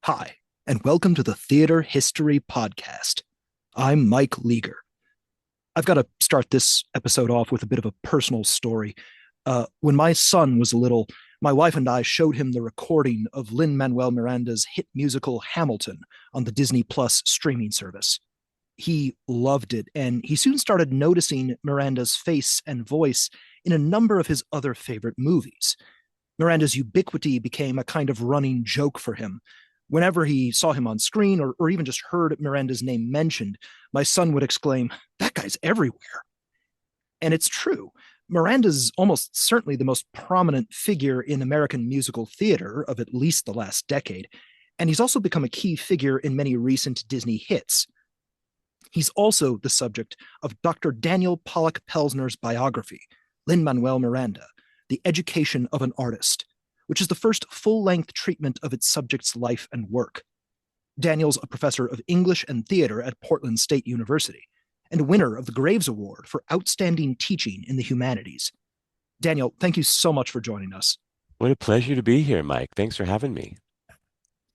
Hi, and welcome to the Theater History Podcast. I'm Mike Leager. I've got to start this episode off with a bit of a personal story. When my son was little, my wife and I showed him the recording of Lin-Manuel Miranda's hit musical Hamilton on the Disney Plus streaming service. He loved it, and he soon started noticing Miranda's face and voice in a number of his other favorite movies. Miranda's ubiquity became a kind of running joke for him. Whenever he saw him on screen or even just heard Miranda's name mentioned, my son would exclaim, "That guy's everywhere." And it's true. Miranda's almost certainly the most prominent figure in American musical theater of at least the last decade, and he's also become a key figure in many recent Disney hits. He's also the subject of Dr. Daniel Pollack-Pelzner's biography, Lin-Manuel Miranda, The Education of an Artist, which is the first full-length treatment of its subject's life and work. Daniel's a professor of English and theater at Portland State University and winner of the Graves Award for outstanding teaching in the humanities. Daniel, thank you so much for joining us. What a pleasure to be here, Mike. Thanks for having me.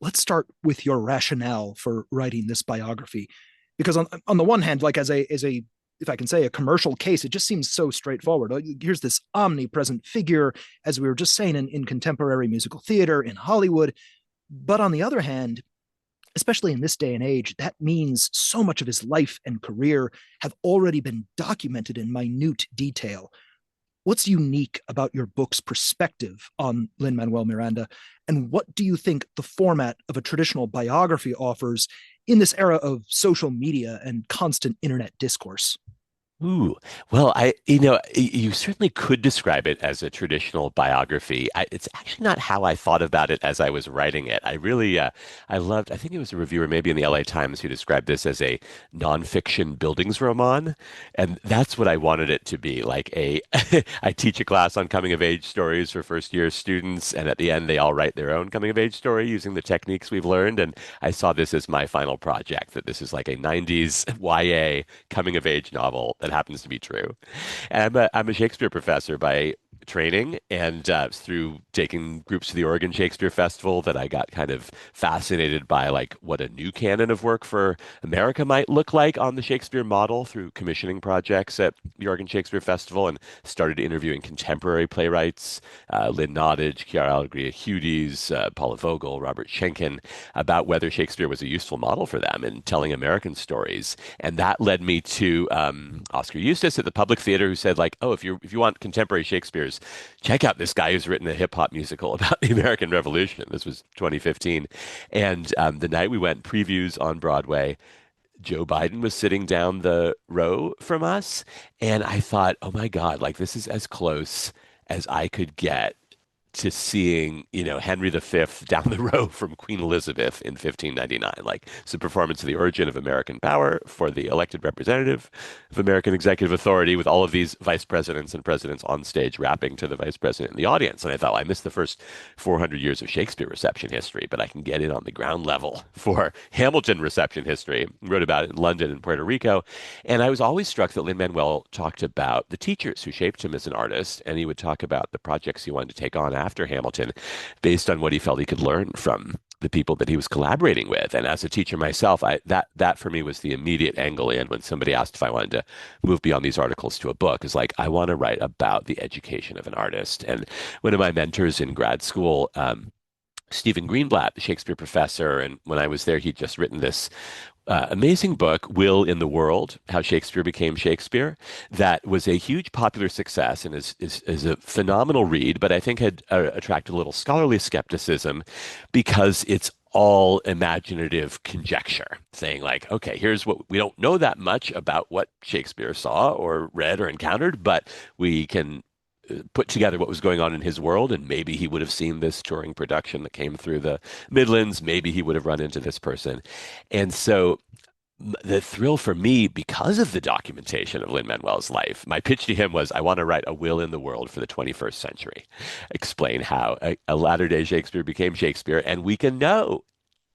Let's start with your rationale for writing this biography, because on the one hand, like as a if I can say, a commercial case, it just seems so straightforward. Here's this omnipresent figure, as we were just saying, in contemporary musical theater, in Hollywood. But on the other hand, especially in this day and age, that means so much of his life and career have already been documented in minute detail. What's unique about your book's perspective on Lin-Manuel Miranda, and what do you think the format of a traditional biography offers in this era of social media and constant internet discourse? Ooh, well, you certainly could describe it as a traditional biography. It's actually not how I thought about it as I was writing it. I think it was a reviewer maybe in the LA Times who described this as a nonfiction buildings roman. And that's what I wanted it to be, I teach a class on coming of age stories for first year students. And at the end, they all write their own coming of age story using the techniques we've learned. And I saw this as my final project, that this is like a 90s YA coming of age novel that happens to be true. And I'm a Shakespeare professor by training, and through taking groups to the Oregon Shakespeare Festival that I got kind of fascinated by like what a new canon of work for America might look like on the Shakespeare model through commissioning projects at the Oregon Shakespeare Festival, and started interviewing contemporary playwrights, Lynn Nottage, Chiara Alegria Hudes, Paula Vogel, Robert Schenken, about whether Shakespeare was a useful model for them in telling American stories. And that led me to Oscar Eustis at the Public Theater, who said, like, oh, if you want contemporary Shakespeare's, check out this guy who's written a hip hop musical about the American Revolution. This was 2015. And the night we went, previews on Broadway, Joe Biden was sitting down the row from us. And I thought, oh my God, like this is as close as I could get to seeing, Henry V down the row from Queen Elizabeth in 1599. Like, it's a performance of the origin of American power for the elected representative of American executive authority, with all of these vice presidents and presidents on stage rapping to the vice president in the audience. And I thought, well, I missed the first 400 years of Shakespeare reception history, but I can get in on the ground level for Hamilton reception history. I wrote about it in London and Puerto Rico. And I was always struck that Lin-Manuel talked about the teachers who shaped him as an artist, and he would talk about the projects he wanted to take on after Hamilton based on what he felt he could learn from the people that he was collaborating with. And as a teacher myself, that for me was the immediate angle in when somebody asked if I wanted to move beyond these articles to a book, is like, I want to write about the education of an artist. And one of my mentors in grad school, Stephen Greenblatt, the Shakespeare professor, and when I was there, he'd just written this amazing book, Will in the World, How Shakespeare Became Shakespeare, that was a huge popular success and is a phenomenal read, but I think had attracted a little scholarly skepticism because it's all imaginative conjecture, saying like, okay, here's what we don't know that much about what Shakespeare saw or read or encountered, but we can put together what was going on in his world, and maybe he would have seen this touring production that came through the Midlands. Maybe he would have run into this person. And so the thrill for me, because of the documentation of Lin-Manuel's life, my pitch to him was, I want to write a will in the world for the 21st century, explain how a latter-day Shakespeare became Shakespeare, and we can know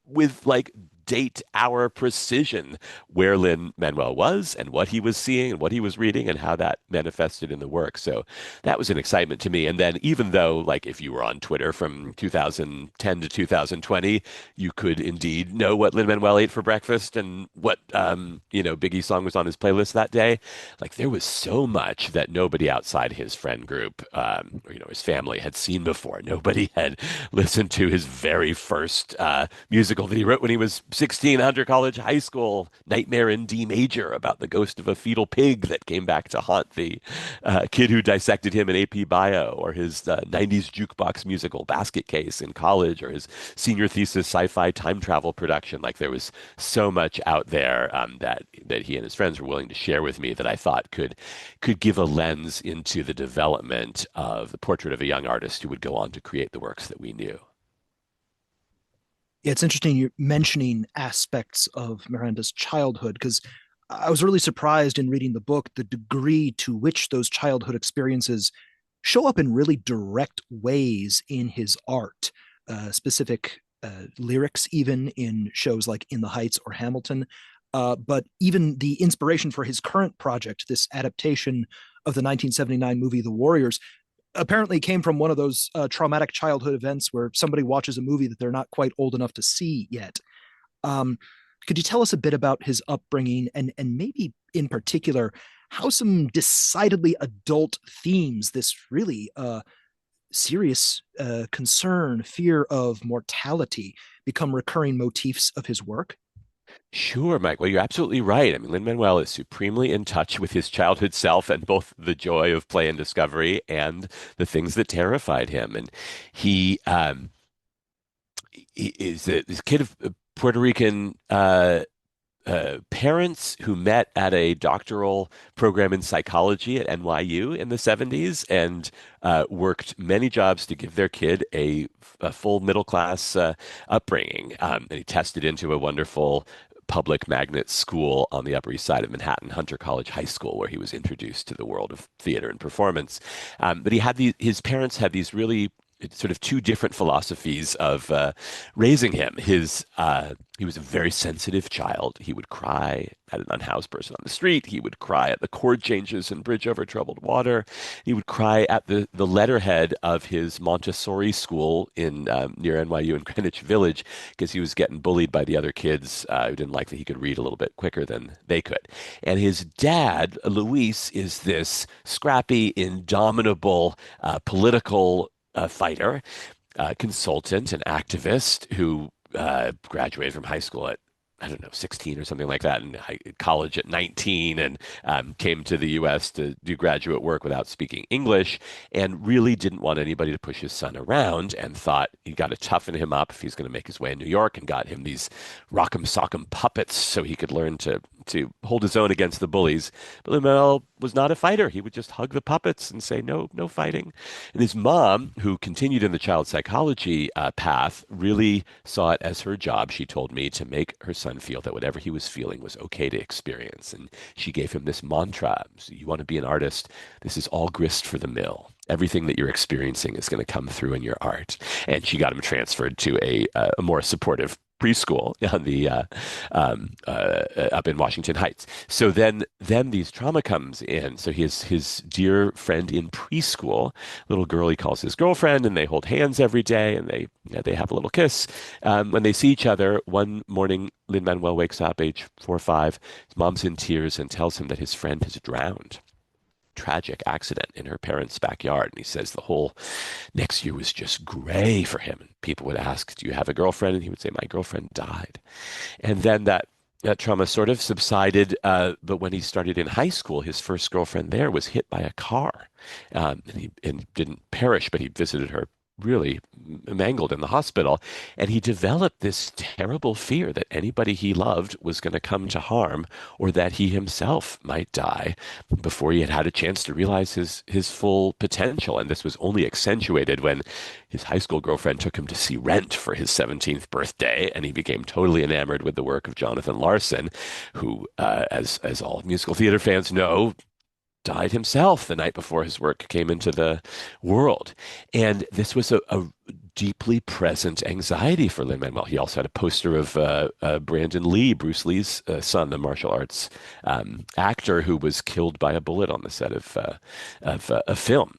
with like date, hour precision where Lin-Manuel was and what he was seeing and what he was reading and how that manifested in the work. So that was an excitement to me. And then even though, like, if you were on Twitter from 2010 to 2020, you could indeed know what Lin-Manuel ate for breakfast and what, Biggie's song was on his playlist that day. Like, there was so much that nobody outside his friend group, or his family had seen before. Nobody had listened to his very first musical that he wrote when he was 16, Hunter College High School, Nightmare in D Major, about the ghost of a fetal pig that came back to haunt the kid who dissected him in AP Bio, or his 90s jukebox musical Basket Case in college, or his senior thesis sci-fi time travel production. Like, there was so much out there that he and his friends were willing to share with me that I thought could give a lens into the development of the portrait of a young artist who would go on to create the works that we knew. Yeah, it's interesting you're mentioning aspects of Miranda's childhood because I was really surprised in reading the book the degree to which those childhood experiences show up in really direct ways in his art, specific lyrics, even in shows like In the Heights or Hamilton. But even the inspiration for his current project, this adaptation of the 1979 movie The Warriors, apparently came from one of those traumatic childhood events where somebody watches a movie that they're not quite old enough to see yet. Um, could you tell us a bit about his upbringing and maybe in particular how some decidedly adult themes, this really serious concern, fear of mortality, become recurring motifs of his work? Sure, Mike. Well, you're absolutely right. I mean, Lin-Manuel is supremely in touch with his childhood self and both the joy of play and discovery and the things that terrified him. And he, he is this kid of Puerto Rican parents who met at a doctoral program in psychology at NYU in the 70s and worked many jobs to give their kid a full middle class upbringing. And he tested into a wonderful public magnet school on the Upper East Side of Manhattan, Hunter College High School, where he was introduced to the world of theater and performance. But his parents had these really sort of two different philosophies of raising him. He was a very sensitive child. He would cry at an unhoused person on the street. He would cry at the chord changes in Bridge Over Troubled Water. He would cry at the letterhead of his Montessori school in near NYU in Greenwich Village because he was getting bullied by the other kids who didn't like that he could read a little bit quicker than they could. And his dad, Luis, is this scrappy, indomitable political fighter, consultant, and activist who graduated from high school at, I don't know, 16 or something like that, and college at 19, and came to the U.S. to do graduate work without speaking English, and really didn't want anybody to push his son around, and thought he got to toughen him up if he's going to make his way in New York, and got him these rock'em sock'em puppets so he could learn to hold his own against the bullies. But Lin-Manuel was not a fighter. He would just hug the puppets and say, no, no fighting. And his mom, who continued in the child psychology path, really saw it as her job, she told me, to make her son feel that whatever he was feeling was okay to experience. And she gave him this mantra: so you want to be an artist, this is all grist for the mill. Everything that you're experiencing is going to come through in your art. And she got him transferred to a more supportive preschool on the up in Washington Heights. So then these trauma comes in. So his dear friend in preschool, little girl he calls his girlfriend, and they hold hands every day, and they have a little kiss. When they see each other, one morning Lin-Manuel wakes up, age 4 or 5. His mom's in tears and tells him that his friend has drowned. Tragic accident in her parents' backyard. And he says the whole next year was just gray for him. And people would ask, do you have a girlfriend? And he would say, my girlfriend died. And then that trauma sort of subsided. But when he started in high school, his first girlfriend there was hit by a car. And didn't perish, but he visited her really mangled in the hospital. And he developed this terrible fear that anybody he loved was going to come to harm, or that he himself might die before he had had a chance to realize his full potential. And this was only accentuated when his high school girlfriend took him to see Rent for his 17th birthday, and he became totally enamored with the work of Jonathan Larson, who, as all musical theater fans know, died himself the night before his work came into the world. And this was a deeply present anxiety for Lin-Manuel. He also had a poster of Brandon Lee, Bruce Lee's son, the martial arts actor who was killed by a bullet on the set of a film.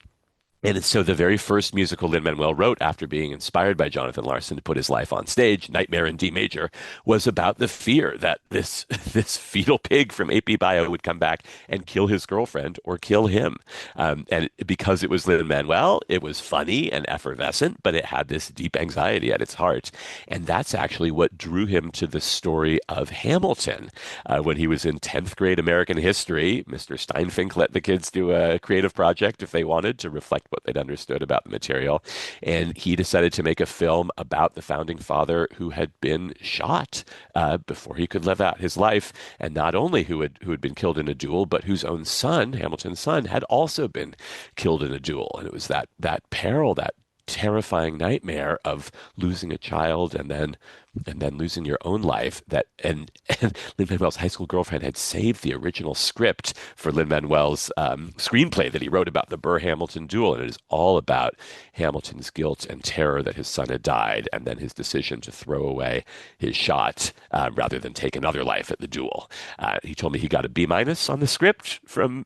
And so the very first musical Lin-Manuel wrote after being inspired by Jonathan Larson to put his life on stage, Nightmare in D Major, was about the fear that this this fetal pig from AP Bio would come back and kill his girlfriend or kill him. And because it was Lin-Manuel, it was funny and effervescent, but it had this deep anxiety at its heart. And that's actually what drew him to the story of Hamilton. When he was in 10th grade American history, Mr. Steinfink let the kids do a creative project if they wanted to reflect what they'd understood about the material. And he decided to make a film about the founding father who had been shot before he could live out his life. And not only who had been killed in a duel, but whose own son, Hamilton's son, had also been killed in a duel. And it was that peril, that terrifying nightmare of losing a child and then losing your own life and Lin-Manuel's high school girlfriend had saved the original script for Lin-Manuel's screenplay that he wrote about the Burr-Hamilton duel, and it is all about Hamilton's guilt and terror that his son had died, and then his decision to throw away his shot rather than take another life at the duel. He told me he got a B minus on the script from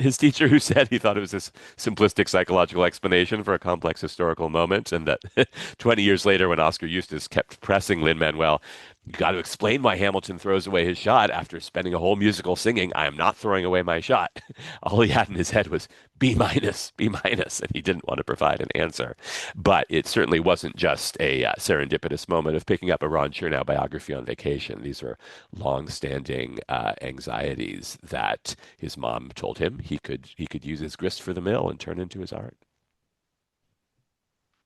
his teacher, who said he thought it was this simplistic psychological explanation for a complex historical moment, and that 20 years later, when Oscar Eustis kept pressing Lin-Manuel, you got to explain why Hamilton throws away his shot after spending a whole musical singing, I am not throwing away my shot. All he had in his head was B minus, B minus, and he didn't want to provide an answer. But it certainly wasn't just a serendipitous moment of picking up a Ron Chernow biography on vacation. These are long-standing anxieties that his mom told him he could use his grist for the mill and turn into his art.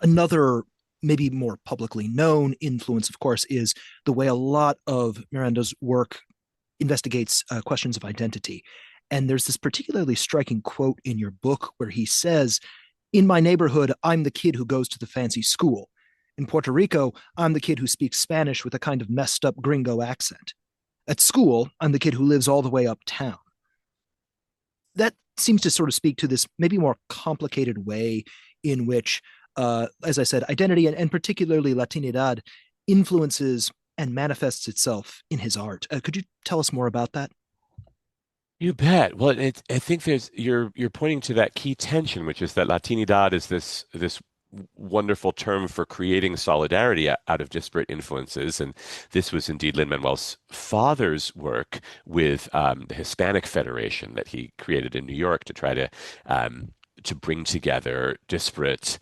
Another, maybe more publicly known influence, of course, is the way a lot of Miranda's work investigates questions of identity. And there's this particularly striking quote in your book where he says, "In my neighborhood, I'm the kid who goes to the fancy school. In Puerto Rico, I'm the kid who speaks Spanish with a kind of messed up gringo accent. At school, I'm the kid who lives all the way uptown." That seems to sort of speak to this maybe more complicated way in which, as I said, identity and particularly Latinidad influences and manifests itself in his art. Could you tell us more about that? You bet. Well, I think you're pointing to that key tension, which is that Latinidad is this wonderful term for creating solidarity out of disparate influences, and this was indeed Lin-Manuel's father's work with the Hispanic Federation that he created in New York to bring together disparate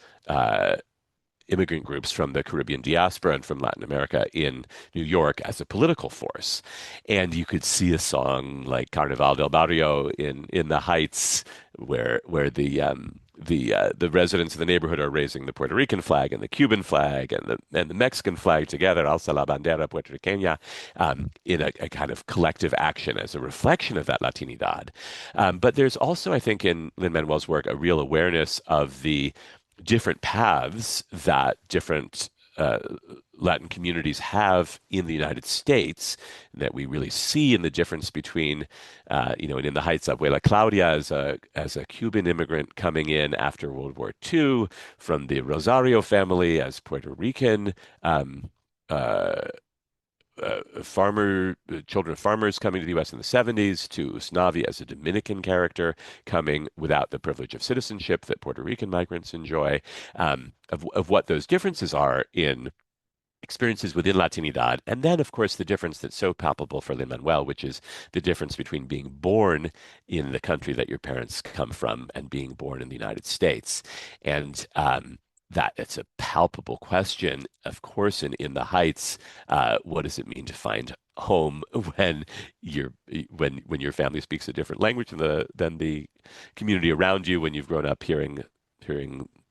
immigrant groups from the Caribbean diaspora and from Latin America in New York as a political force. And you could see a song like Carnaval del Barrio in the Heights, where the residents of the neighborhood are raising the Puerto Rican flag and the Cuban flag and the Mexican flag together, Alza la bandera puertorriqueña, in a kind of collective action as a reflection of that Latinidad. But there's also, I think, in Lin-Manuel's work, a real awareness of the different paths that different Latin communities have in the United States that we really see in the difference between, and in the Heights, Abuela Claudia as a Cuban immigrant coming in after World War II, from the Rosario family as Puerto Rican uh, children of farmers coming to the U.S. in the 70s, to Usnavi as a Dominican character coming without the privilege of citizenship that Puerto Rican migrants enjoy, of what those differences are in experiences within Latinidad. And then, of course, the difference that's so palpable for Lin-Manuel, which is the difference between being born in the country that your parents come from and being born in the United States. And that it's a palpable question, of course, in the Heights. What does it mean to find home when when your family speaks a different language than the community around you, when you've grown up hearing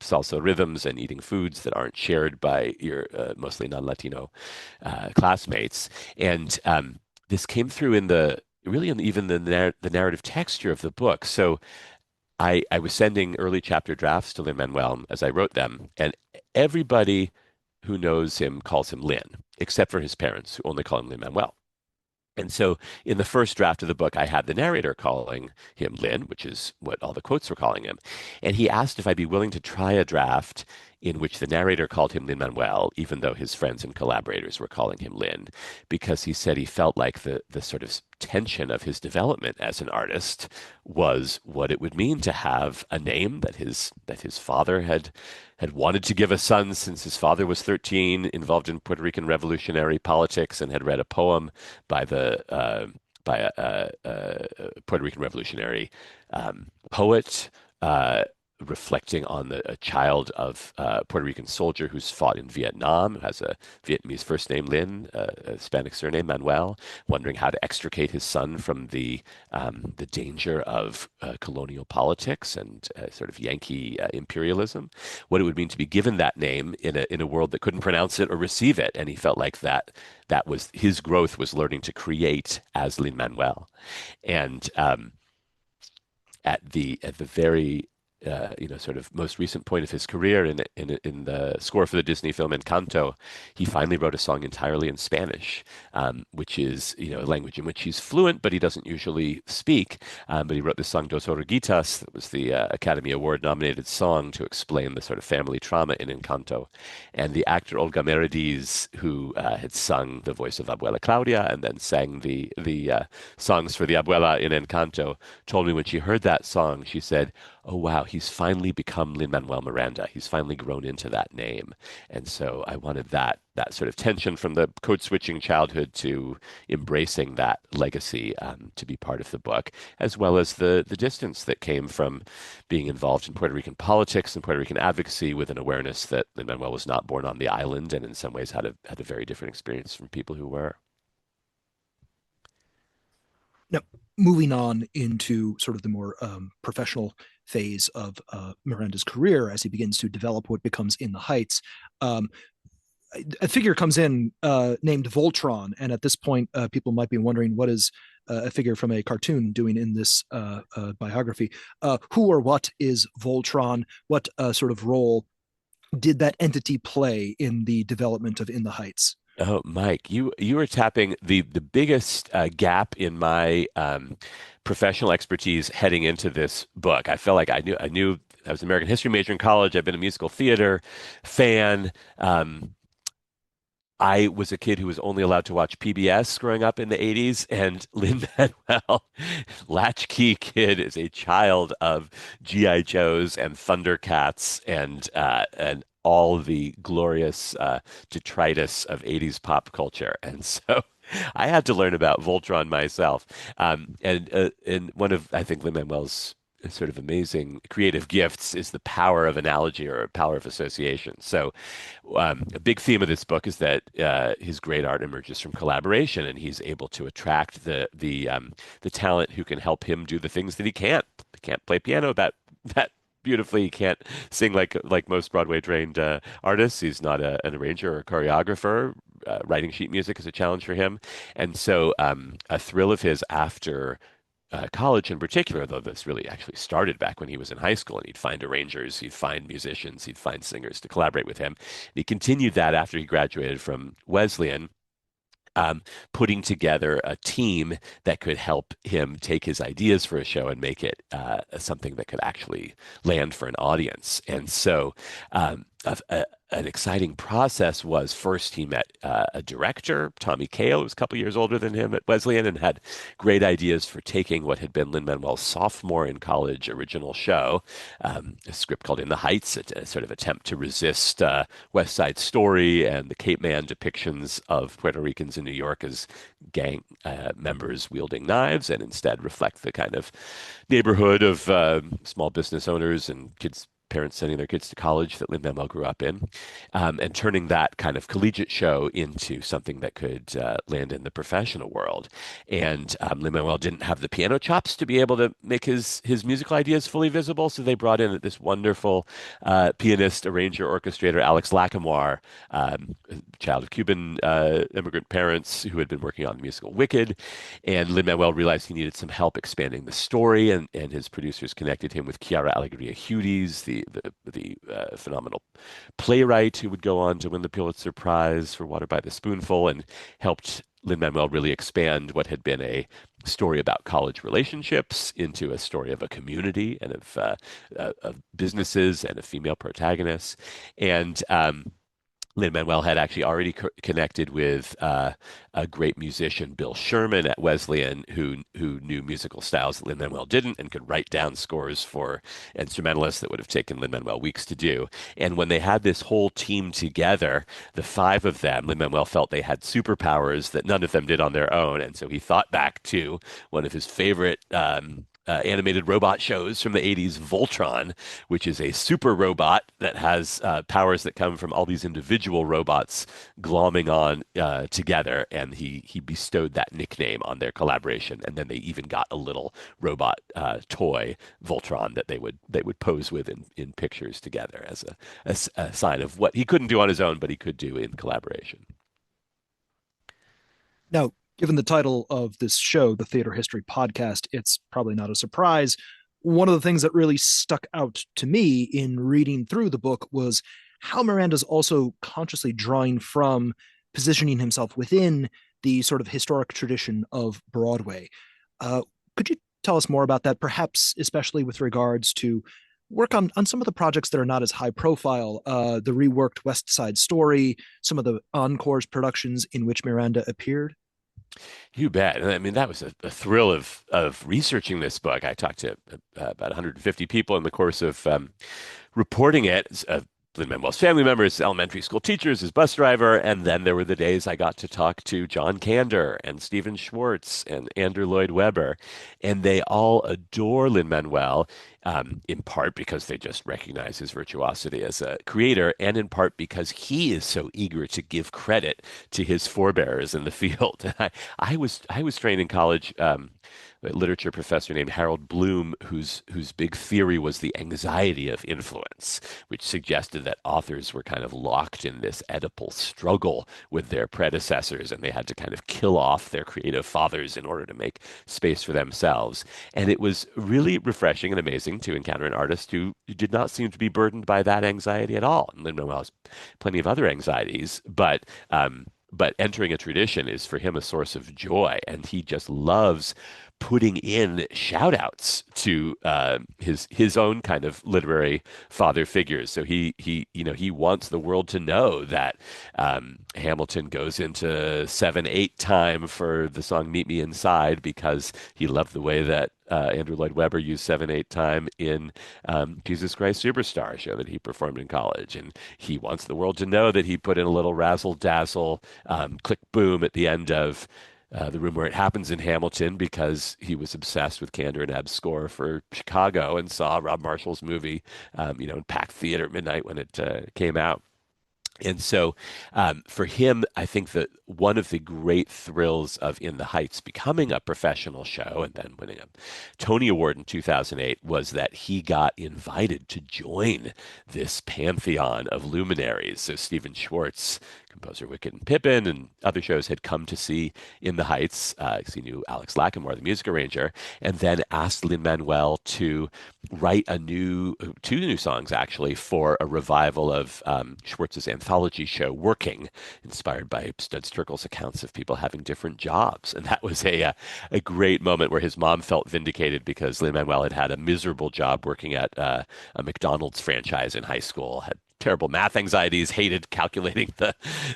salsa rhythms and eating foods that aren't shared by your mostly non-Latino classmates. And this came through even the narrative texture of the book. So I was sending early chapter drafts to Lin-Manuel as I wrote them, and everybody who knows him calls him Lin, except for his parents, who only call him Lin-Manuel. And so in the first draft of the book, I had the narrator calling him Lin, which is what all the quotes were calling him. And he asked if I'd be willing to try a draft in which the narrator called him Lin-Manuel, even though his friends and collaborators were calling him Lin, because he said he felt like the sort of tension of his development as an artist was what it would mean to have a name that his father had wanted to give a son since his father was 13, involved in Puerto Rican revolutionary politics, and had read a poem by the by a Puerto Rican revolutionary poet, reflecting on a child of a Puerto Rican soldier who's fought in Vietnam, who has a Vietnamese first name Lin, a Hispanic surname Manuel, wondering how to extricate his son from the danger of colonial politics and sort of Yankee imperialism, what it would mean to be given that name in a world that couldn't pronounce it or receive it, and he felt like that was his growth was learning to create as Lin Manuel, and at the very sort of most recent point of his career in the score for the Disney film Encanto, he finally wrote a song entirely in Spanish, which is a language in which he's fluent, but he doesn't usually speak. But he wrote this song Dos Oruguitas, that was the Academy Award nominated song to explain the sort of family trauma in Encanto. And the actor Olga Merediz, who had sung the voice of Abuela Claudia and then sang the songs for the Abuela in Encanto, told me when she heard that song, she said, "Oh wow, he's finally become Lin-Manuel Miranda. He's finally grown into that name." And so I wanted that sort of tension from the code switching childhood to embracing that legacy to be part of the book, as well as the distance that came from being involved in Puerto Rican politics and Puerto Rican advocacy, with an awareness that Lin-Manuel was not born on the island and in some ways had a very different experience from people who were. Now, moving on into sort of the more professional phase of Miranda's career as he begins to develop what becomes In the Heights, um, a figure comes in named Voltron, and at this point, people might be wondering what is a figure from a cartoon doing in this biography. Who or what is Voltron? What sort of role did that entity play in the development of In the Heights? Oh, Mike, you are tapping the biggest gap in my professional expertise heading into this book. I felt like I knew I was an American history major in college. I've been a musical theater fan. I was a kid who was only allowed to watch PBS growing up in the 80s, and Lin-Manuel, latchkey kid, is a child of G.I. Joes and Thundercats and all the glorious detritus of 80s pop culture. And so I had to learn about Voltron myself. And one of, I think, Lin-Manuel's sort of amazing creative gifts is the power of analogy or power of association. So a big theme of this book is that his great art emerges from collaboration, and he's able to attract the talent who can help him do the things that he can't. He can't play piano that beautifully. He can't sing like most Broadway trained artists. He's not an arranger or a choreographer. Writing sheet music is a challenge for him, and so a thrill of his after college in particular, though this really actually started back when he was in high school, and he'd find arrangers, he'd find musicians, he'd find singers to collaborate with him. And he continued that after he graduated from Wesleyan, putting together a team that could help him take his ideas for a show and make it something that could actually land for an audience. And so an exciting process was first he met a director, Tommy Kail, who was a couple years older than him at Wesleyan, and had great ideas for taking what had been Lin-Manuel's sophomore in college original show, a script called In the Heights, a sort of attempt to resist West Side Story and the Cape Man depictions of Puerto Ricans in New York as gang members wielding knives, and instead reflect the kind of neighborhood of small business owners and parents sending their kids to college that Lin-Manuel grew up in, and turning that kind of collegiate show into something that could land in the professional world. And Lin-Manuel didn't have the piano chops to be able to make his musical ideas fully visible, so they brought in this wonderful pianist, arranger, orchestrator, Alex Lacamoire, child of Cuban immigrant parents who had been working on the musical Wicked. And Lin-Manuel realized he needed some help expanding the story, and his producers connected him with Chiara Alegria Hudes, the the phenomenal playwright who would go on to win the Pulitzer Prize for Water by the Spoonful, and helped Lin-Manuel really expand what had been a story about college relationships into a story of a community and of businesses and of female protagonists. And Lin-Manuel had actually already connected with a great musician, Bill Sherman at Wesleyan, who knew musical styles that Lin-Manuel didn't and could write down scores for instrumentalists that would have taken Lin-Manuel weeks to do. And when they had this whole team together, the five of them, Lin-Manuel felt they had superpowers that none of them did on their own. And so he thought back to one of his favorite animated robot shows from the 80s, Voltron, which is a super robot that has powers that come from all these individual robots glomming on together. And he bestowed that nickname on their collaboration. And then they even got a little robot toy, Voltron, that they would pose with in pictures together as a sign of what he couldn't do on his own, but he could do in collaboration. Now, given the title of this show, the Theater History Podcast, it's probably not a surprise. One of the things that really stuck out to me in reading through the book was how Miranda's also consciously drawing from positioning himself within the sort of historic tradition of Broadway. Could you tell us more about that, perhaps especially with regards to work on some of the projects that are not as high profile, the reworked West Side Story, some of the encores productions in which Miranda appeared? You bet. I mean, that was a thrill of researching this book. I talked to about 150 people in the course of reporting it. Lin-Manuel's family members, elementary school teachers, his bus driver, and then there were the days I got to talk to John Kander and Stephen Schwartz and Andrew Lloyd Webber, and they all adore Lin-Manuel, in part because they just recognize his virtuosity as a creator, and in part because he is so eager to give credit to his forebears in the field. I was trained in college. A literature professor named Harold Bloom, whose big theory was the anxiety of influence, which suggested that authors were kind of locked in this Oedipal struggle with their predecessors, and they had to kind of kill off their creative fathers in order to make space for themselves. And it was really refreshing and amazing to encounter an artist who did not seem to be burdened by that anxiety at all. And Lin-Manuel has plenty of other anxieties, but entering a tradition is for him a source of joy, and he just loves putting in shout outs to his own kind of literary father figures. So he wants the world to know that Hamilton goes into 7/8 time for the song "Meet Me Inside" because he loved the way that Andrew Lloyd Webber used 7/8 time in Jesus Christ Superstar, a show that he performed in college. And he wants the world to know that he put in a little razzle dazzle, click boom at the end of the room where it happens in Hamilton because he was obsessed with Kander and Ebb's score for Chicago and saw Rob Marshall's movie, in packed theater at midnight when it came out. And so for him, I think that one of the great thrills of In the Heights becoming a professional show and then winning a Tony Award in 2008 was that he got invited to join this pantheon of luminaries. So Stephen Schwartz, composer Wicked and Pippin, and other shows had come to see In the Heights because he knew Alex Lacamoire, the music arranger, and then asked Lin-Manuel to write two new songs actually for a revival of Schwartz's anthology show Working, inspired by Studs Terkel's accounts of people having different jobs. And that was a great moment where his mom felt vindicated because Lin-Manuel had had a miserable job working at a McDonald's franchise in high school, had terrible math anxieties, hated calculating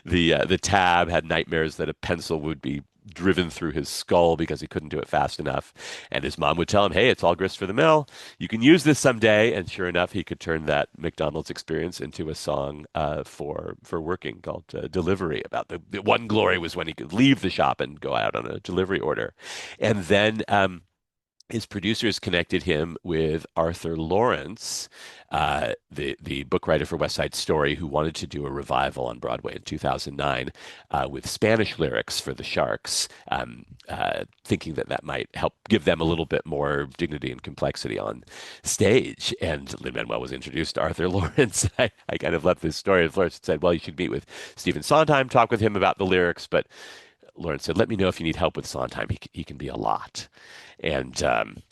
the tab, had nightmares that a pencil would be driven through his skull because he couldn't do it fast enough. And his mom would tell him, "Hey, it's all grist for the mill. You can use this someday." And sure enough, he could turn that McDonald's experience into a song for Working called "Delivery." About the one glory was when he could leave the shop and go out on a delivery order. And then his producers connected him with Arthur Lawrence, the book writer for West Side Story, who wanted to do a revival on Broadway in 2009 with Spanish lyrics for the Sharks, thinking that might help give them a little bit more dignity and complexity on stage. And Lin-Manuel was introduced to Arthur Lawrence. I kind of love this story. Lawrence said, "Well, you should meet with Stephen Sondheim, talk with him about the lyrics," but Lawrence said, "Let me know if you need help with Sondheim. He can be a lot." And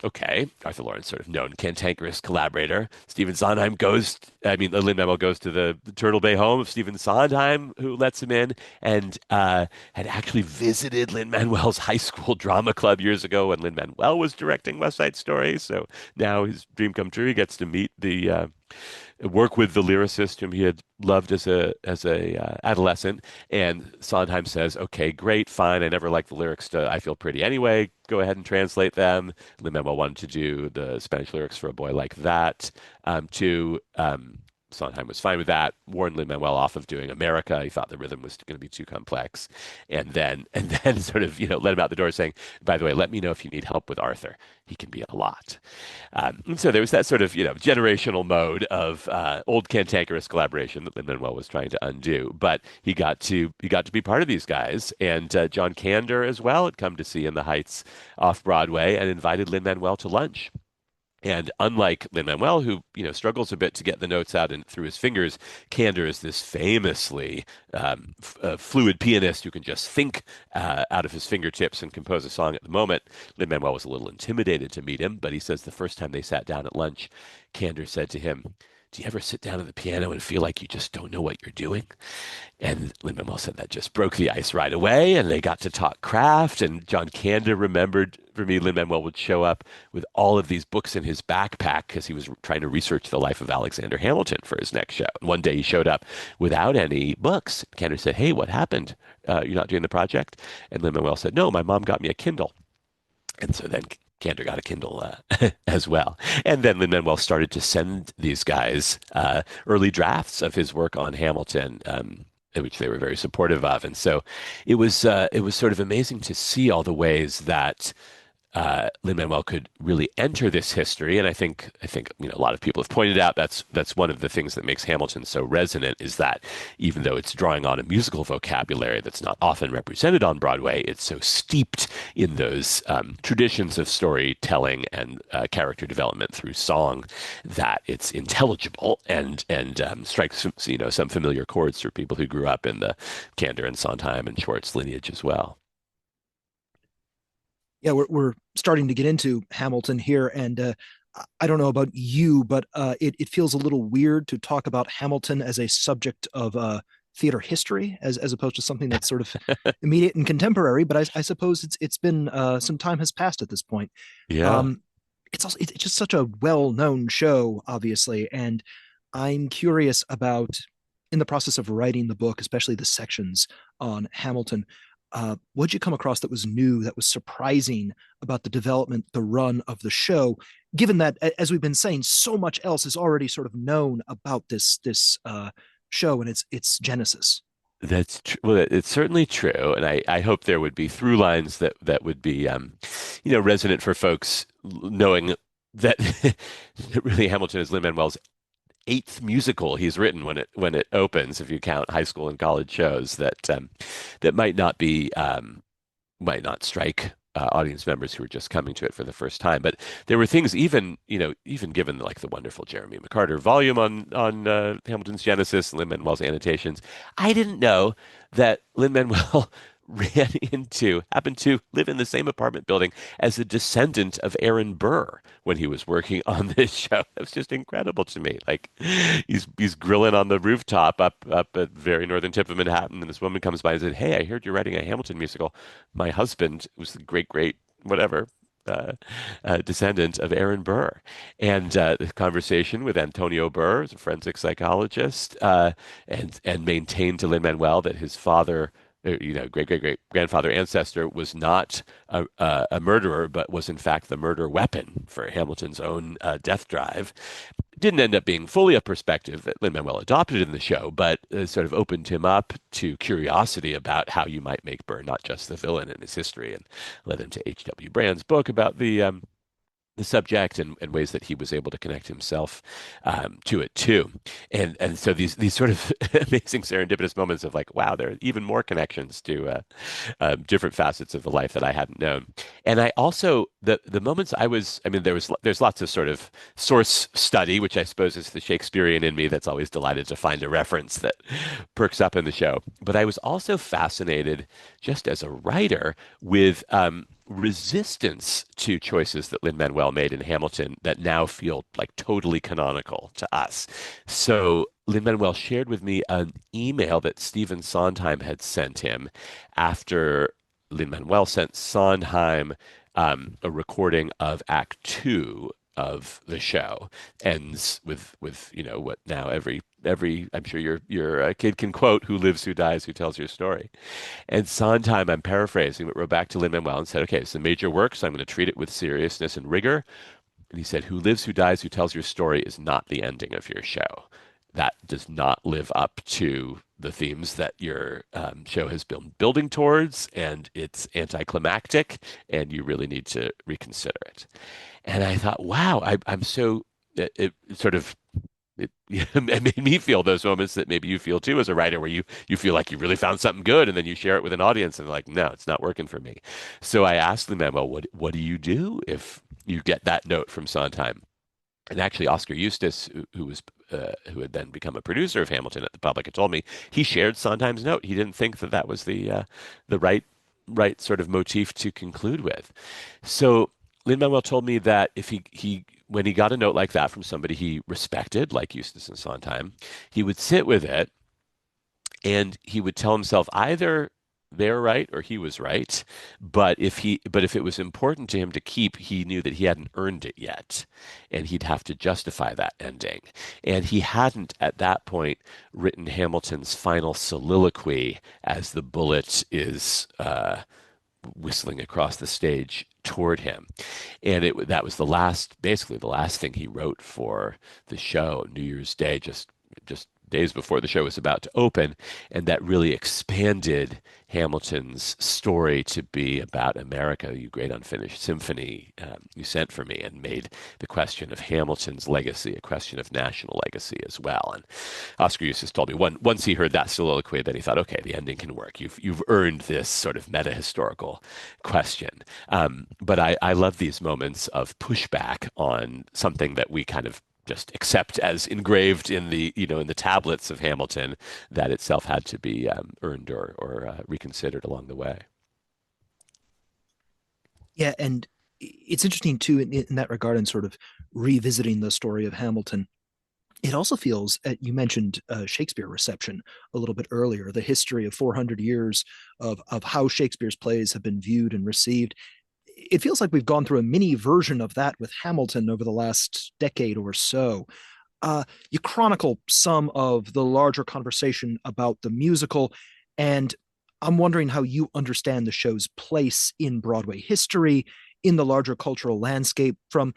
okay, Arthur Lawrence, sort of known cantankerous collaborator. Stephen Sondheim goes, I mean, Lin-Manuel goes to the Turtle Bay home of Stephen Sondheim, who lets him in, and had actually visited Lin-Manuel's high school drama club years ago when Lin-Manuel was directing West Side Story. So now his dream come true. He gets to meet work with the lyricist whom he had loved as a adolescent. And Sondheim says, "Okay, great, fine. I never liked the lyrics to 'I Feel Pretty' anyway. Go ahead and translate them." Lin-Manuel wanted to do the Spanish lyrics for A Boy Like That. Sondheim was fine with that. Warned Lin-Manuel off of doing America. He thought the rhythm was going to be too complex, and then sort of let him out the door, saying, "By the way, let me know if you need help with Arthur. He can be a lot." And so there was that sort of generational mode of old cantankerous collaboration that Lin-Manuel was trying to undo. But he got to be part of these guys, and John Kander as well had come to see In the Heights off Broadway and invited Lin-Manuel to lunch. And unlike Lin-Manuel, who struggles a bit to get the notes out and through his fingers, Kander is this famously fluid pianist who can just think out of his fingertips and compose a song at the moment. Lin-Manuel was a little intimidated to meet him, but he says the first time they sat down at lunch, Kander said to him, "Do you ever sit down at the piano and feel like you just don't know what you're doing?" And Lin-Manuel said that just broke the ice right away, and they got to talk craft. And John Kander remembered, for me, Lin-Manuel would show up with all of these books in his backpack because he was trying to research the life of Alexander Hamilton for his next show. And one day he showed up without any books. Kander said, "Hey, what happened? You're not doing the project?" And Lin-Manuel said, "No, my mom got me a Kindle." And so then Kander got a Kindle as well. And then Lin-Manuel started to send these guys early drafts of his work on Hamilton, which they were very supportive of. And so it was sort of amazing to see all the ways that Lin-Manuel could really enter this history. And I think a lot of people have pointed out that's one of the things that makes Hamilton so resonant, is that even though it's drawing on a musical vocabulary that's not often represented on Broadway, it's so steeped in those traditions of storytelling and character development through song that it's intelligible and strikes some familiar chords for people who grew up in the Kander and Sondheim and Schwartz lineage as well. Yeah, we're starting to get into Hamilton here, and I don't know about you, but it feels a little weird to talk about Hamilton as a subject of theater history, as opposed to something that's sort of immediate and contemporary. But I suppose it's been some time has passed at this point. Yeah. Um, it's just such a well known show, obviously, and I'm curious about, in the process of writing the book, especially the sections on Hamilton, what'd you come across that was new, that was surprising about the development, the run of the show, given that, as we've been saying, so much else is already sort of known about this show and its genesis. That's true. Well, it's certainly true, and I hope there would be through lines that would be, resonant for folks knowing that that really Hamilton is Lin-Manuel's eighth musical he's written when it opens, if you count high school and college shows. That might not strike audience members who are just coming to it for the first time. But there were things, even given like the wonderful Jeremy McCarter volume on Hamilton's Genesis and Lin-Manuel's annotations. I didn't know that Lin-Manuel happened to live in the same apartment building as a descendant of Aaron Burr when he was working on this show. It was just incredible to me. Like he's grilling on the rooftop up at very northern tip of Manhattan, and this woman comes by and said, "Hey, I heard you're writing a Hamilton musical. My husband was the great whatever." Descendant of Aaron Burr, and the conversation with Antonio Burr, a forensic psychologist, and maintained to Lin-Manuel that his father, great grandfather ancestor, was not a murderer, but was in fact the murder weapon for Hamilton's own death drive. Didn't end up being fully a perspective that Lin-Manuel adopted in the show, but sort of opened him up to curiosity about how you might make Burr not just the villain in his history, and led him to H.W. Brand's book about the the subject and ways that he was able to connect himself to it too. And so these sort of amazing serendipitous moments of like, wow, there are even more connections to different facets of the life that I hadn't known. And I also the moments I mean, there's lots of sort of source study, which I suppose is the Shakespearean in me that's always delighted to find a reference that perks up in the show. But I was also fascinated, just as a writer, with resistance to choices that Lin-Manuel made in Hamilton that now feel like totally canonical to us. So Lin-Manuel shared with me an email that Stephen Sondheim had sent him after Lin-Manuel sent Sondheim a recording of Act Two of the show. Ends with what now every I'm sure your kid can quote, "Who lives, who dies, who tells your story." And Sondheim, I'm paraphrasing, but wrote back to Lin-Manuel and said, "Okay, it's a major work, so I'm going to treat it with seriousness and rigor." And he said, "Who lives, who dies, who tells your story is not the ending of your show. That does not live up to the themes that your show has been building towards, and it's anticlimactic, and you really need to reconsider it." And I thought, wow, I'm so it sort of it made me feel those moments that maybe you feel too as a writer, where you feel like you really found something good, and then you share it with an audience, and they're like, no, it's not working for me. So I asked the memo, what do you do if you get that note from Sondheim? And actually, Oscar Eustis, who had then become a producer of Hamilton at the Public, had told me he shared Sondheim's note. He didn't think that that was the right sort of motif to conclude with. So Lin-Manuel told me that if he when he got a note like that from somebody he respected, like Eustace and Sondheim, he would sit with it and he would tell himself either they're right or he was right. But if it was important to him to keep, he knew that he hadn't earned it yet, and he'd have to justify that ending. And he hadn't at that point written Hamilton's final soliloquy as the bullet is whistling across the stage toward him. And that was basically the last thing he wrote for the show, New Year's Day, just days before the show was about to open, and that really expanded Hamilton's story to be about America, you great unfinished symphony you sent for me, and made the question of Hamilton's legacy a question of national legacy as well. And Oscar Eustis told me once he heard that soliloquy, that he thought, okay, the ending can work. You've earned this sort of meta historical question. But I love these moments of pushback on something that we kind of just accept as engraved in the tablets of Hamilton, that itself had to be earned or reconsidered along the way. Yeah, and it's interesting too in that regard, and sort of revisiting the story of Hamilton. It also feels, you mentioned Shakespeare reception a little bit earlier, the history of 400 years of how Shakespeare's plays have been viewed and received. It feels like we've gone through a mini version of that with Hamilton over the last decade or so. You chronicle some of the larger conversation about the musical, and I'm wondering how you understand the show's place in Broadway history, in the larger cultural landscape, from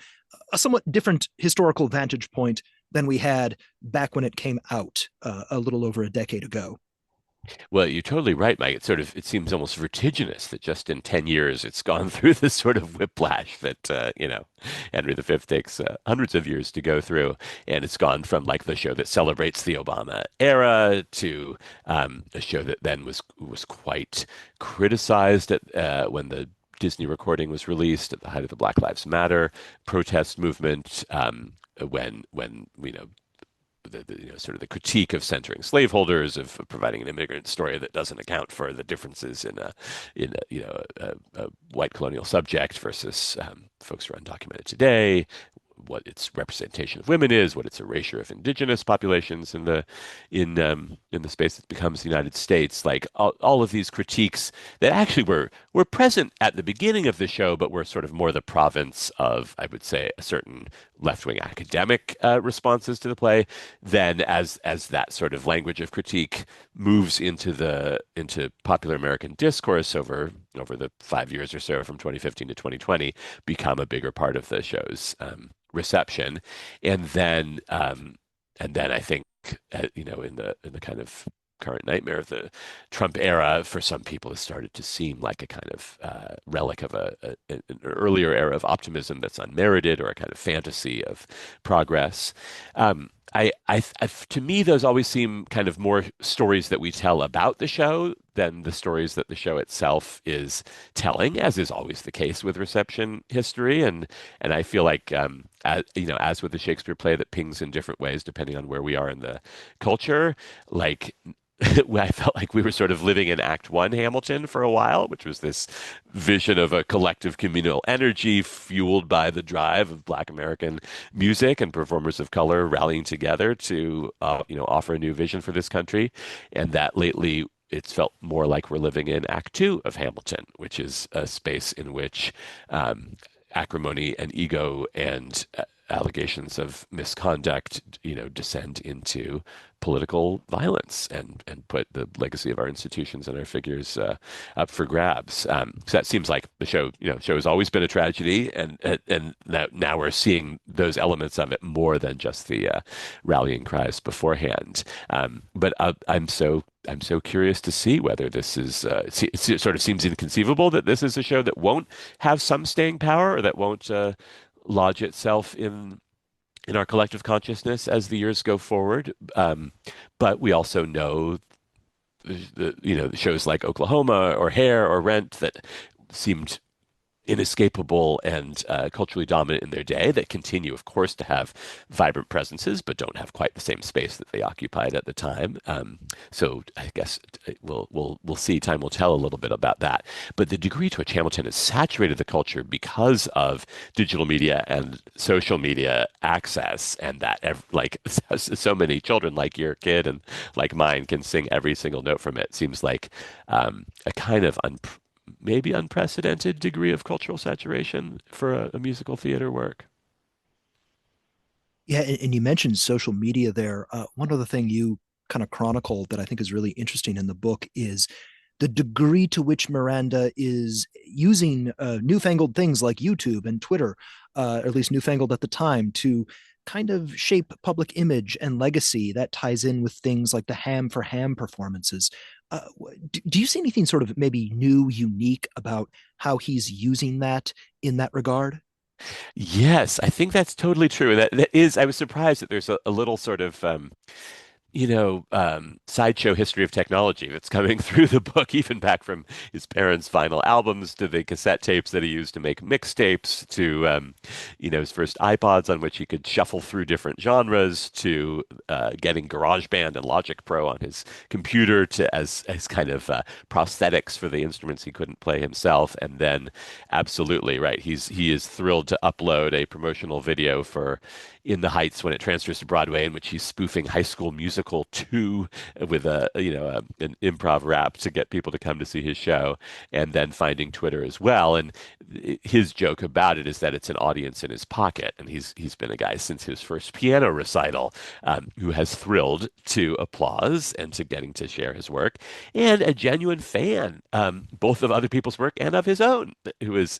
a somewhat different historical vantage point than we had back when it came out a little over a decade ago. Well, you're totally right, Mike. It seems almost vertiginous that just in 10 years it's gone through this sort of whiplash that, Henry V takes hundreds of years to go through. And it's gone from like the show that celebrates the Obama era to a show that then was quite criticized when the Disney recording was released at the height of the Black Lives Matter protest movement. When sort of the critique of centering slaveholders, of providing an immigrant story that doesn't account for the differences in a white colonial subject versus folks who are undocumented today, what its representation of women is, what its erasure of indigenous populations in the space that becomes the United States. Like all of these critiques that actually were present at the beginning of the show, but were sort of more the province of, I would say, a certain left-wing academic responses to the play. Then, as that sort of language of critique moves into popular American discourse over the 5 years or so from 2015 to 2020, become a bigger part of the show's reception. And then I think in the kind of current nightmare of the Trump era, for some people has started to seem like a kind of relic of an earlier era of optimism that's unmerited, or a kind of fantasy of progress. To me, those always seem kind of more stories that we tell about the show than the stories that the show itself is telling, as is always the case with reception history. And I feel like, as with the Shakespeare play that pings in different ways depending on where we are in the culture, like I felt like we were sort of living in Act One Hamilton for a while, which was this vision of a collective communal energy fueled by the drive of Black American music and performers of color rallying together to, offer a new vision for this country. And that lately, it's felt more like we're living in Act Two of Hamilton, which is a space in which acrimony and ego and allegations of misconduct, descend into political violence and put the legacy of our institutions and our figures up for grabs. So that seems like the show has always been a tragedy, and now we're seeing those elements of it more than just the rallying cries beforehand. But I'm so curious to see whether this is. It sort of seems inconceivable that this is a show that won't have some staying power, or that won't lodge itself in our collective consciousness as the years go forward. But we also know the shows like Oklahoma or Hair or Rent that seemed inescapable and culturally dominant in their day, that continue, of course, to have vibrant presences, but don't have quite the same space that they occupied at the time. So I guess we'll see. Time will tell a little bit about that. But the degree to which Hamilton has saturated the culture because of digital media and social media access, and that like so many children like your kid and like mine can sing every single note from it, seems like a kind of maybe unprecedented degree of cultural saturation for a musical theater work. Yeah, and you mentioned social media there. One other thing you kind of chronicle that I think is really interesting in the book is the degree to which Miranda is using newfangled things like YouTube and Twitter, or at least newfangled at the time, to kind of shape public image and legacy. That ties in with things like the Ham for Ham performances. Do you see anything sort of maybe new, unique about how he's using that in that regard? Yes, I think that's totally true. That is, I was surprised that there's a little sort of sideshow history of technology that's coming through the book, even back from his parents' vinyl albums to the cassette tapes that he used to make mixtapes to, his first iPods on which he could shuffle through different genres to getting GarageBand and Logic Pro on his computer to as kind of prosthetics for the instruments he couldn't play himself. And then, absolutely right, he is thrilled to upload a promotional video for In the Heights when it transfers to Broadway, in which he's spoofing High School Musical 2 with an improv rap to get people to come to see his show, and then finding Twitter as well. And his joke about it is that it's an audience in his pocket, and he's been a guy since his first piano recital who has thrilled to applause and to getting to share his work, and a genuine fan, both of other people's work and of his own, who is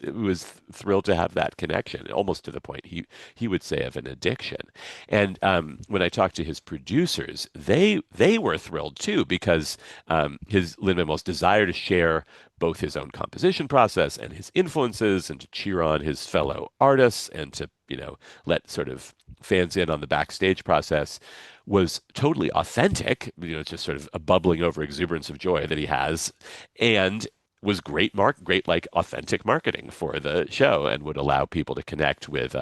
thrilled to have that connection, almost to the point he would say of an addiction. And when I talked to his producers, they were thrilled too, because his Lin-Manuel's desire to share both his own composition process and his influences, and to cheer on his fellow artists, and to let sort of fans in on the backstage process, was totally authentic. It's just sort of a bubbling over exuberance of joy that he has, and was great like authentic marketing for the show, and would allow people to connect with,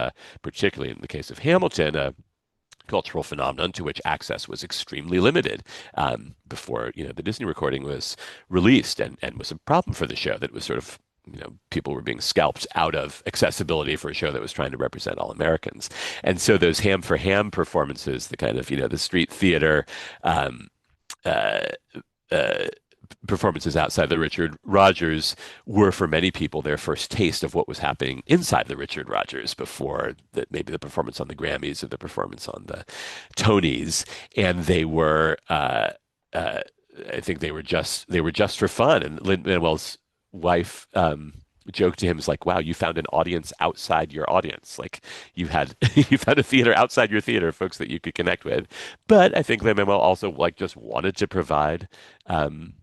particularly in the case of Hamilton, a cultural phenomenon to which access was extremely limited before the Disney recording was released, and was a problem for the show, that it was sort of people were being scalped out of accessibility for a show that was trying to represent all Americans. And so those Ham for Ham performances, the kind of the street theater um, uh, uh, performances outside the Richard Rodgers, were for many people their first taste of what was happening inside the Richard Rodgers, before maybe the performance on the Grammys or the performance on the Tonys. And they were I think they were just for fun. And Lin Manuel's wife, joke to him is like, wow, you found an audience outside your audience. Like you had you found a theater outside your theater, folks that you could connect with. But I think Lin-Manuel also like just wanted to provide um,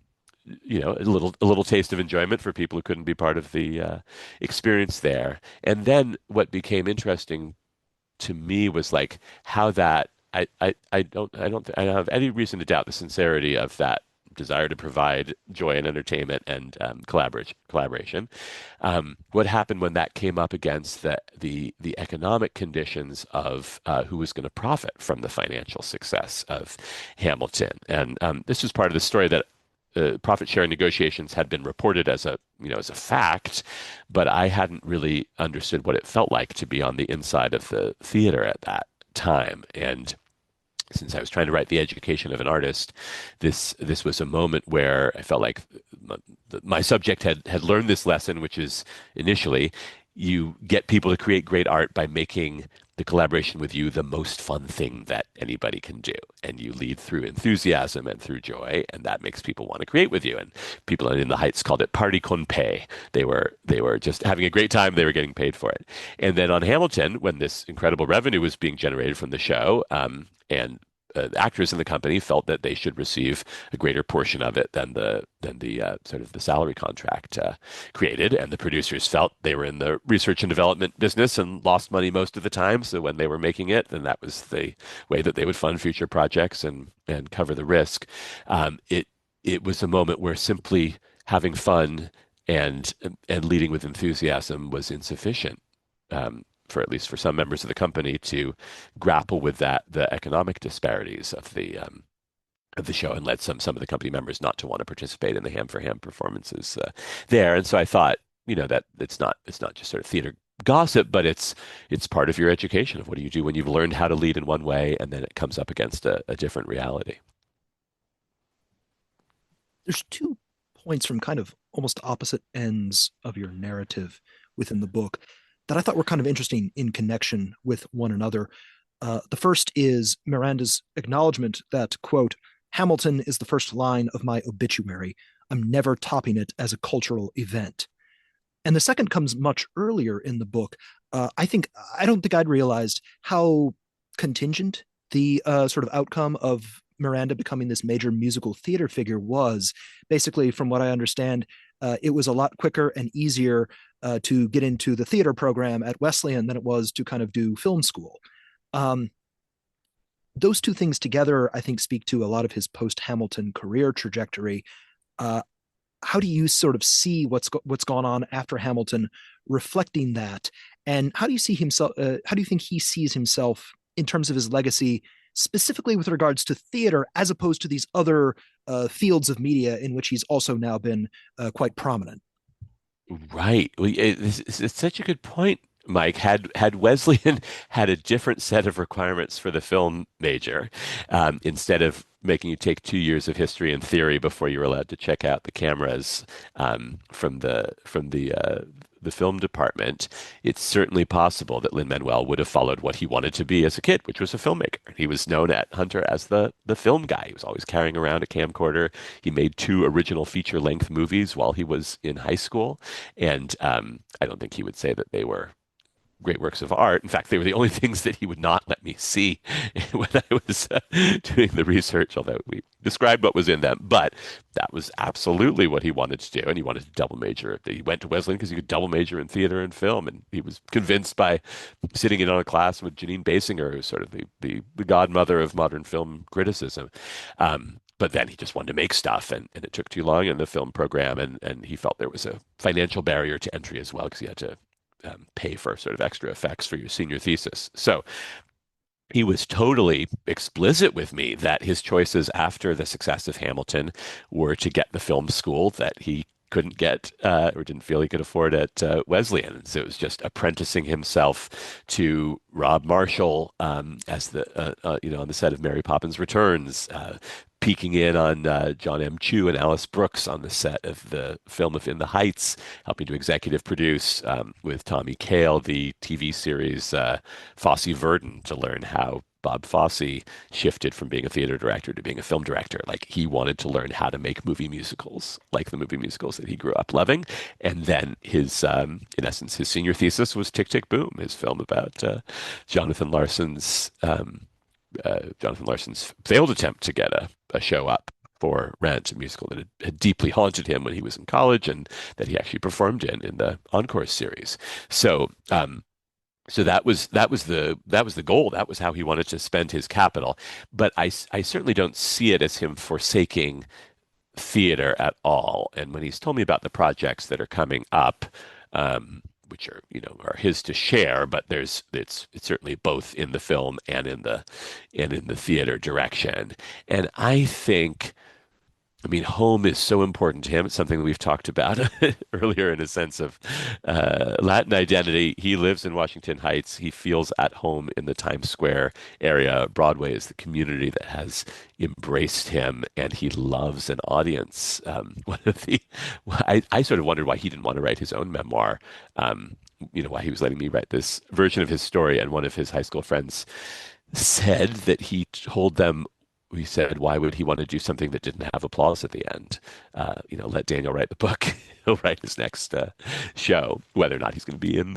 a little taste of enjoyment for people who couldn't be part of the experience there. And then what became interesting to me was like how that I don't have any reason to doubt the sincerity of that desire to provide joy and entertainment and collaboration. What happened when that came up against the economic conditions of who was going to profit from the financial success of Hamilton? And this was part of the story that profit sharing negotiations had been reported as a fact, but I hadn't really understood what it felt like to be on the inside of the theater at that time. And since I was trying to write the education of an artist, this was a moment where I felt like my subject had learned this lesson, which is initially you get people to create great art by making the collaboration with you the most fun thing that anybody can do. And you lead through enthusiasm and through joy, and that makes people want to create with you. And people in the Heights called it party con pay. They were just having a great time. They were getting paid for it. And then on Hamilton, when this incredible revenue was being generated from the show, and actors in the company felt that they should receive a greater portion of it than the sort of the salary contract created, and the producers felt they were in the research and development business and lost money most of the time. So when they were making it, then that was the way that they would fund future projects and cover the risk. It was a moment where simply having fun and and leading with enthusiasm was insufficient. For at least for some members of the company to grapple with the economic disparities of the show, and led some of the company members not to want to participate in the ham for ham performances there. And so I thought, that it's not just sort of theater gossip, but it's part of your education of what do you do when you've learned how to lead in one way and then it comes up against a different reality. There's 2 points from kind of almost opposite ends of your narrative within the book that I thought were kind of interesting in connection with one another. The first is Miranda's acknowledgement that, quote, Hamilton is the first line of my obituary. I'm never topping it as a cultural event. And the second comes much earlier in the book. I don't think I'd realized how contingent the sort of outcome of Miranda becoming this major musical theater figure was. Basically, from what I understand, it was a lot quicker and easier to get into the theater program at Wesleyan than it was to kind of do film school. Um, those two things together, I think, speak to a lot of his post Hamilton career trajectory. Uh, how do you sort of see what's gone on after Hamilton, reflecting that, and how do you see himself? How do you think he sees himself in terms of his legacy, specifically with regards to theater, as opposed to these other fields of media in which he's also now been quite prominent? Right. Well, it's such a good point, Mike. Had Wesleyan had a different set of requirements for the film major, instead of making you take 2 years of history and theory before you were allowed to check out the cameras from the film department, it's certainly possible that Lin-Manuel would have followed what he wanted to be as a kid, which was a filmmaker. He was known at Hunter as the film guy. He was always carrying around a camcorder. He made 2 original feature-length movies while he was in high school, and I don't think he would say that they were great works of art. In fact, they were the only things that he would not let me see when I was doing the research, although we described what was in them. But that was absolutely what he wanted to do. And he wanted to double major. He went to Wesleyan because he could double major in theater and film. And he was convinced by sitting in on a class with Janine Basinger, who's sort of the godmother of modern film criticism. But then he just wanted to make stuff, and it took too long in the film program. And he felt there was a financial barrier to entry as well because he had to pay for sort of extra effects for your senior thesis. So he was totally explicit with me that his choices after the success of Hamilton were to get the film school that he couldn't get or didn't feel he could afford at Wesleyan. So it was just apprenticing himself to Rob Marshall as on the set of Mary Poppins Returns, peeking in on John M. Chu and Alice Brooks on the set of the film of In the Heights, helping to executive produce with Tommy Kail the TV series Fosse Verdon to learn how Bob Fosse shifted from being a theater director to being a film director. Like he wanted to learn how to make movie musicals, like the movie musicals that he grew up loving. And then in essence, his senior thesis was Tick, Tick, Boom, his film about Jonathan Larson's Jonathan Larson's failed attempt to get a show up for Rent, a musical that had deeply haunted him when he was in college, and that he actually performed in the Encore series. So, so that was the goal. That was how he wanted to spend his capital. But I certainly don't see it as him forsaking theater at all. And when he's told me about the projects that are coming up, which are are his to share, but it's certainly both in the film and in the theater direction. And I think, I mean, home is so important to him. It's something that we've talked about earlier in a sense of Latin identity. He lives in Washington Heights. He feels at home in the Times Square area. Broadway is the community that has embraced him, and he loves an audience. One of the, I sort of wondered why he didn't want to write his own memoir. Why he was letting me write this version of his story. And one of his high school friends said that he told them, we said, why would he want to do something that didn't have applause at the end? Let Daniel write the book. He'll write his next show, whether or not he's going to be in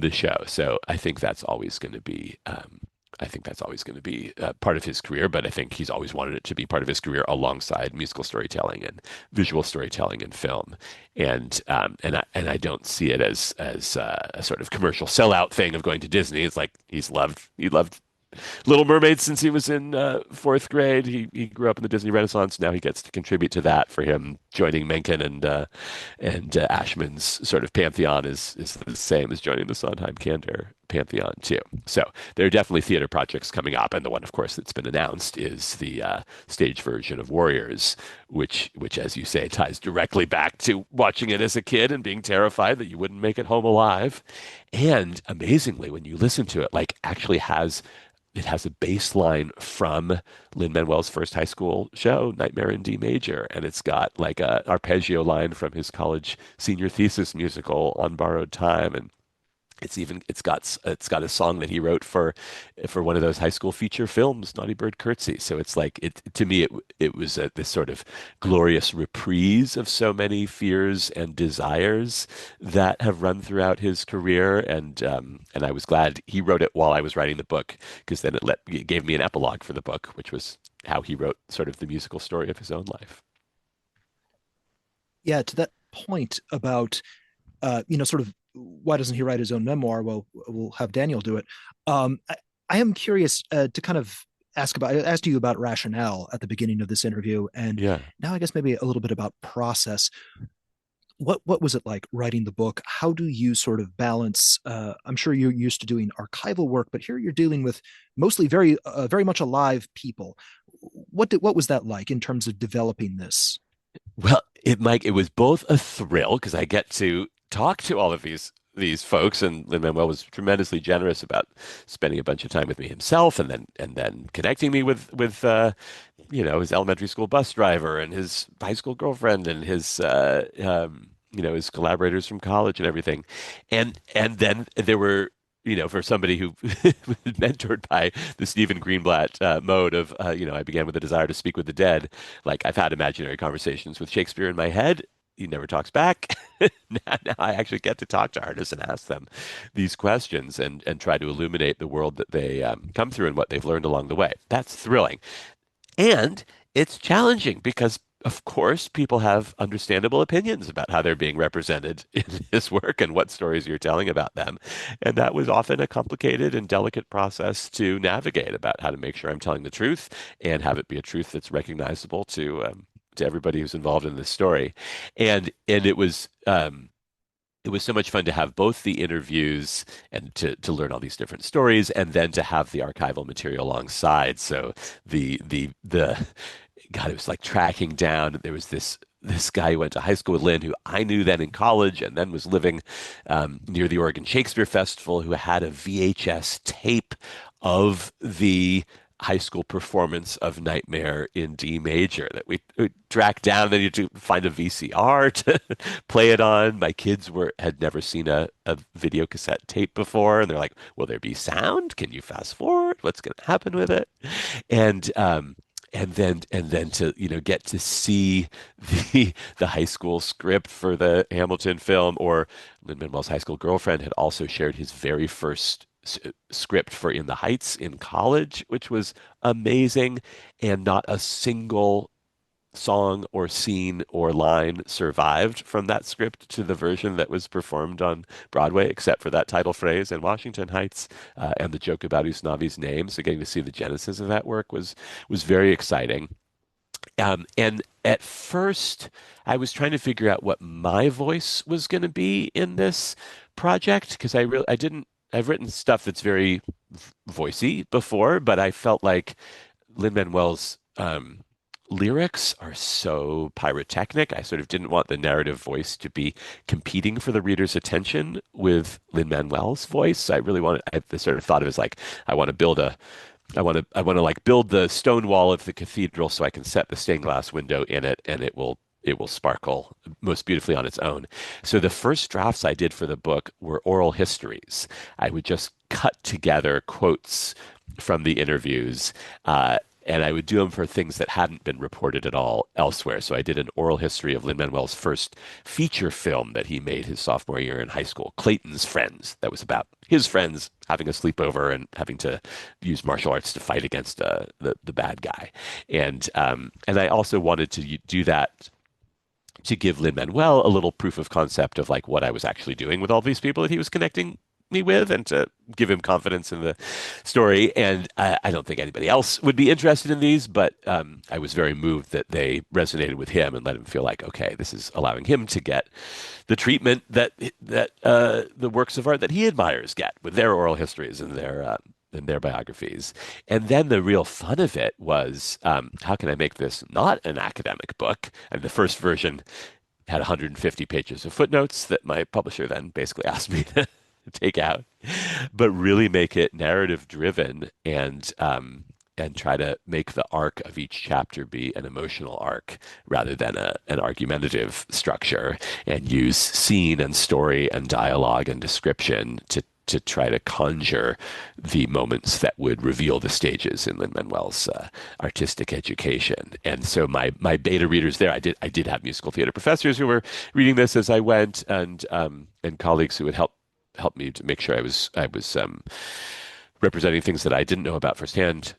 the show. So I think that's always going to be. Part of his career, but I think he's always wanted it to be part of his career alongside musical storytelling and visual storytelling and film. And I don't see it as a sort of commercial sellout thing of going to Disney. It's like he loved Little Mermaid since he was in fourth grade. He grew up in the Disney Renaissance. Now he gets to contribute to that. For him, joining Menken and Ashman's sort of pantheon is the same as joining the Sondheim Kander pantheon too. So there are definitely theater projects coming up, and the one, of course, that's been announced is the stage version of Warriors, which, as you say, ties directly back to watching it as a kid and being terrified that you wouldn't make it home alive. And amazingly, when you listen to it, like actually it has a bass line from Lin-Manuel's first high school show, Nightmare in D Major, and it's got like a arpeggio line from his college senior thesis musical On Borrowed Time, and it's got a song that he wrote for one of those high school feature films, Naughty Bird Curtsy. So it's like it to me it was this sort of glorious reprise of so many fears and desires that have run throughout his career, and I was glad he wrote it while I was writing the book, because then it gave me an epilogue for the book, which was how he wrote sort of the musical story of his own life. Yeah, to that point about sort of why doesn't he write his own memoir? Well, we'll have Daniel do it. I am curious to kind of I asked you about rationale at the beginning of this interview, and Yeah. now I guess maybe a little bit about process. What was it like writing the book? How do you sort of balance? I'm sure you're used to doing archival work, but here you're dealing with mostly very much alive people. What was that like in terms of developing this? Well, Mike, it was both a thrill because I get to talk to all of these folks, and Lin-Manuel was tremendously generous about spending a bunch of time with me himself, and then connecting me with his elementary school bus driver and his high school girlfriend and his collaborators from college and everything, and then there were. For somebody who was mentored by the Stephen Greenblatt mode of, I began with a desire to speak with the dead. Like I've had imaginary conversations with Shakespeare in my head. He never talks back. Now I actually get to talk to artists and ask them these questions and try to illuminate the world that they come through and what they've learned along the way. That's thrilling. And it's challenging because, of course, people have understandable opinions about how they're being represented in this work and what stories you're telling about them. And that was often a complicated and delicate process to navigate, about how to make sure I'm telling the truth and have it be a truth that's recognizable to everybody who's involved in this story. And it was so much fun to have both the interviews and to learn all these different stories, and then to have the archival material alongside. So the God, it was like tracking down. There was this guy who went to high school with Lynn, who I knew then in college, and then was living near the Oregon Shakespeare Festival, who had a VHS tape of the high school performance of Nightmare in D Major that we tracked down. Then you had to find a VCR to play it on. My kids had never seen a video cassette tape before, and they're like, "Will there be sound? Can you fast forward?" what's going to happen with it, and and then to get to see the high school script for the Hamilton film. Or Lin-Manuel's high school girlfriend had also shared his very first script for In the Heights in college, which was amazing, and not a single song or scene or line survived from that script to the version that was performed on Broadway, except for that title phrase in Washington Heights, and the joke about Usnavi's name. So getting to see the genesis of that work was very exciting. And at first, I was trying to figure out what my voice was going to be in this project, because I didn't. I've written stuff that's very voicey before, but I felt like Lin-Manuel's lyrics are so pyrotechnic. I sort of didn't want the narrative voice to be competing for the reader's attention with Lin-Manuel's voice. I really wanted, I sort of thought of it as like, I want to build a, I want to like build the stone wall of the cathedral so I can set the stained glass window in it, and it will sparkle most beautifully on its own. So the first drafts I did for the book were oral histories. I would just cut together quotes from the interviews, and I would do them for things that hadn't been reported at all elsewhere. So I did an oral history of Lin-Manuel's first feature film that he made his sophomore year in high school, Clayton's Friends, that was about his friends having a sleepover and having to use martial arts to fight against the bad guy. And I also wanted to do that to give Lin-Manuel a little proof of concept of like what I was actually doing with all these people that he was connecting me with, and to give him confidence in the story. And I don't think anybody else would be interested in these, but I was very moved that they resonated with him and let him feel like, okay, this is allowing him to get the treatment that the works of art that he admires get with their oral histories and their biographies. And then the real fun of it was, how can I make this not an academic book? And the first version had 150 pages of footnotes that my publisher then basically asked me to take out, but really make it narrative driven, and try to make the arc of each chapter be an emotional arc rather than an argumentative structure, and use scene and story and dialogue and description to try to conjure the moments that would reveal the stages in Lin-Manuel's artistic education. And so my beta readers there, I did have musical theater professors who were reading this as I went, and colleagues who would help me to make sure I was representing things that I didn't know about firsthand,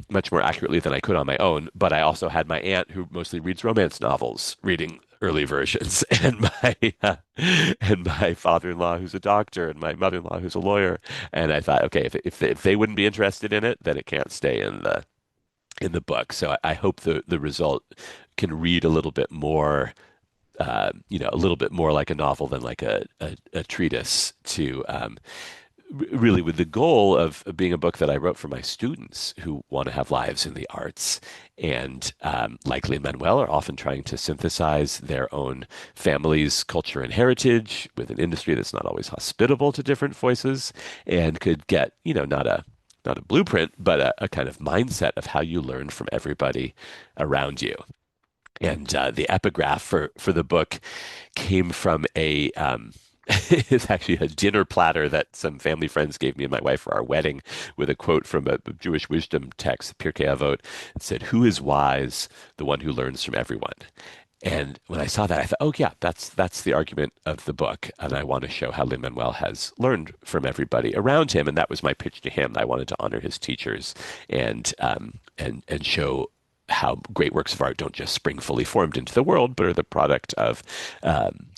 much more accurately than I could on my own. But I also had my aunt, who mostly reads romance novels, reading early versions, and my father-in-law, who's a doctor, and my mother-in-law, who's a lawyer. And I thought, okay, if they wouldn't be interested in it, then it can't stay in the book. So I hope the result can read a little bit more, a little bit more like a novel than like a treatise, to really with the goal of being a book that I wrote for my students who want to have lives in the arts, and like Lin-Manuel, are often trying to synthesize their own family's culture and heritage with an industry that's not always hospitable to different voices, and could get, not a blueprint, but a kind of mindset of how you learn from everybody around you. And the epigraph for the book came from it's actually a dinner platter that some family friends gave me and my wife for our wedding, with a quote from a Jewish wisdom text, Pirkei Avot. It said, "Who is wise? The one who learns from everyone." And when I saw that, I thought, oh yeah, that's the argument of the book, and I want to show how Lin-Manuel has learned from everybody around him, and that was my pitch to him. I wanted to honor his teachers, and show how great works of art don't just spring fully formed into the world, but are the product of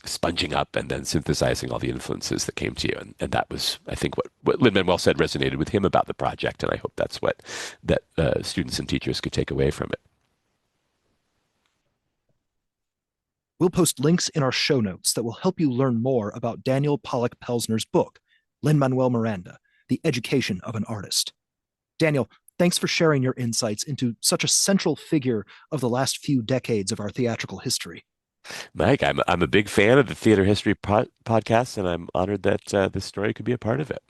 sponging up and then synthesizing all the influences that came to you. And that was, I think, what Lin-Manuel said resonated with him about the project, and I hope that's what that students and teachers could take away from it. We'll post links in our show notes that will help you learn more about Daniel Pollack-Pelzner's book, Lin-Manuel Miranda, The Education of an Artist. Daniel, thanks for sharing your insights into such a central figure of the last few decades of our theatrical history. Mike, I'm a big fan of the Theater History podcast, and I'm honored that this story could be a part of it.